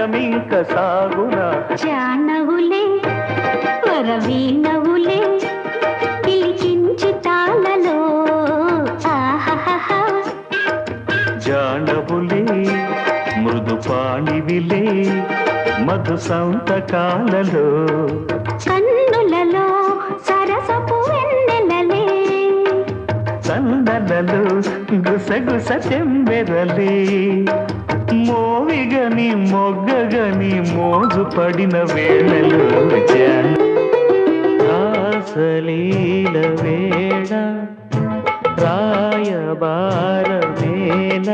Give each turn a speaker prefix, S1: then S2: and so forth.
S1: నాట్యమింక సాగునా
S2: జానవులే వరవీణవులే పిలిచించు తాళలో ఆహాహా
S1: జానవులే మృదు పాణివిలే మధు సంతకాలలో
S2: కన్నులలో సరసపు వెన్నెలలే
S1: చందనలు గుసగుస చెంబెరలే మోవిగని మొగ్గగని మోజు పడిన వేళలు రాసలీల వేళ రాయబార వేళ